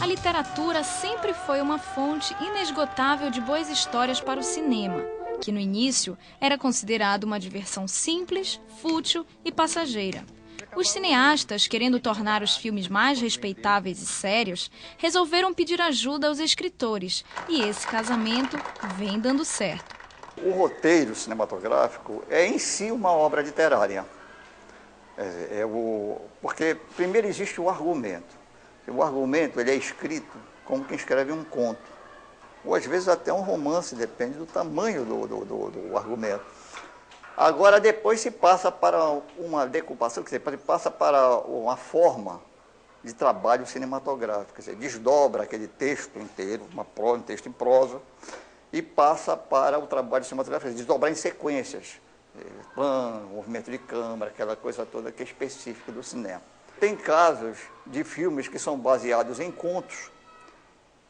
A literatura sempre foi uma fonte inesgotável de boas histórias para o cinema, que no início era considerado uma diversão simples, fútil e passageira. Os cineastas, querendo tornar os filmes mais respeitáveis e sérios, resolveram pedir ajuda aos escritores, e esse casamento vem dando certo. O roteiro cinematográfico é em si uma obra literária. Porque primeiro existe o argumento. O argumento ele é escrito como quem escreve um conto, ou às vezes até um romance, depende do tamanho do argumento. Agora depois se passa para uma decupação, quer dizer, passa para uma forma de trabalho cinematográfico, quer dizer, desdobra aquele texto inteiro, um texto em prosa, e passa para o trabalho cinematográfico, desdobrar em sequências, plano, movimento de câmera, aquela coisa toda que é específica do cinema. Tem casos de filmes que são baseados em contos,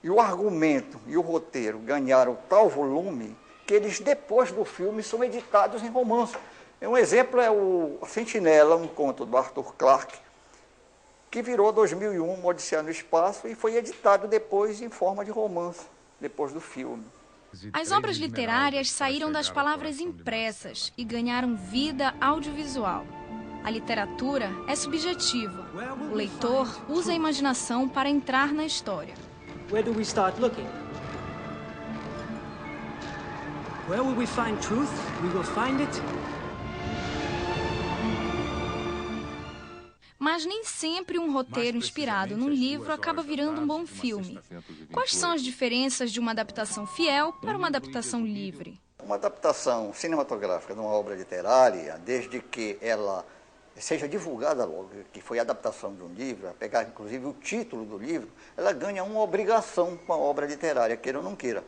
e o argumento e o roteiro ganharam tal volume que eles, depois do filme, são editados em romance. Um exemplo é o Sentinela, um conto do Arthur Clarke, que virou 2001 uma Odisseia no Espaço e foi editado depois em forma de romance, depois do filme. As obras literárias saíram das palavras impressas e ganharam vida audiovisual. A literatura é subjetiva. O leitor usa a imaginação para entrar na história. Where do we start looking? Where will we find truth? We will find it. Mas nem sempre um roteiro inspirado num livro acaba virando um bom filme. Quais são as diferenças de uma adaptação fiel para uma adaptação livre? Uma adaptação cinematográfica de uma obra literária, desde que ela seja divulgada logo, que foi a adaptação de um livro, a pegar inclusive o título do livro, ela ganha uma obrigação com a obra literária, queira ou não queira.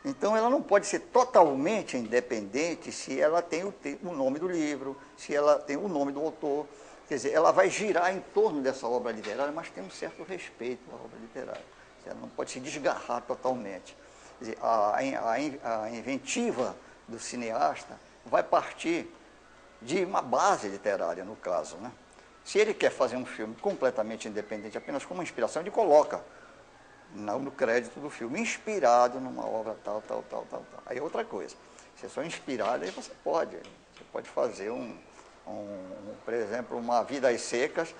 Então ela não pode ser totalmente independente se ela tem o nome do livro, se ela tem o nome do autor. Quer dizer, ela vai girar em torno dessa obra literária, mas tem um certo respeito à obra literária. Ela não pode se desgarrar totalmente. Quer dizer, a inventiva do cineasta vai partir de uma base literária, no caso, né? Se ele quer fazer um filme completamente independente, apenas como inspiração, ele coloca no crédito do filme, inspirado numa obra tal. Aí é outra coisa. Se é só inspirado, aí você pode fazer por exemplo, uma Vidas Secas,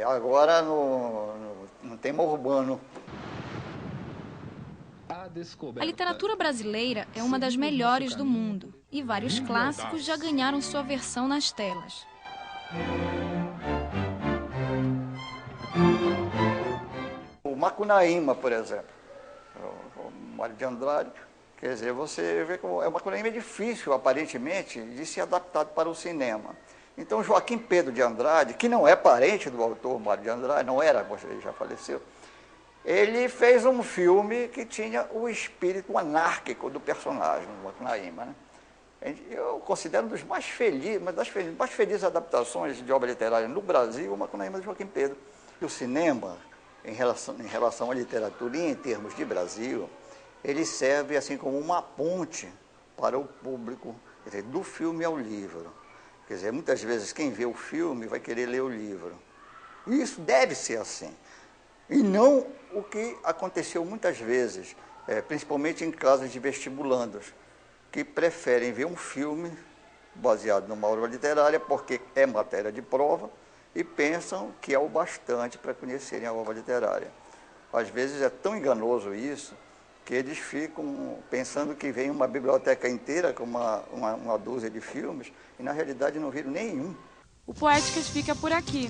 agora no tema urbano. A literatura brasileira é uma das melhores do mundo e vários clássicos já ganharam sua versão nas telas. O Macunaíma, por exemplo, o Mário de Andrade, quer dizer, você vê que o Macunaíma é difícil, aparentemente, de ser adaptado para o cinema. Então, Joaquim Pedro de Andrade, que não é parente do autor Mário de Andrade, não era, ele já faleceu, ele fez um filme que tinha o espírito anárquico do personagem, do Macunaíma, né? Eu considero uma das mais felizes adaptações de obra literária no Brasil, o Macunaíma de Joaquim Pedro. E o cinema, em relação à literatura e em termos de Brasil, ele serve assim como uma ponte para o público, quer dizer, do filme ao livro. Quer dizer, muitas vezes quem vê o filme vai querer ler o livro. E isso deve ser assim. E não o que aconteceu muitas vezes, principalmente em casos de vestibulandos, que preferem ver um filme baseado numa obra literária porque é matéria de prova e pensam que é o bastante para conhecerem a obra literária. Às vezes é tão enganoso isso que eles ficam pensando que vem uma biblioteca inteira com uma dúzia de filmes e na realidade não viram nenhum. O Poéticas fica por aqui.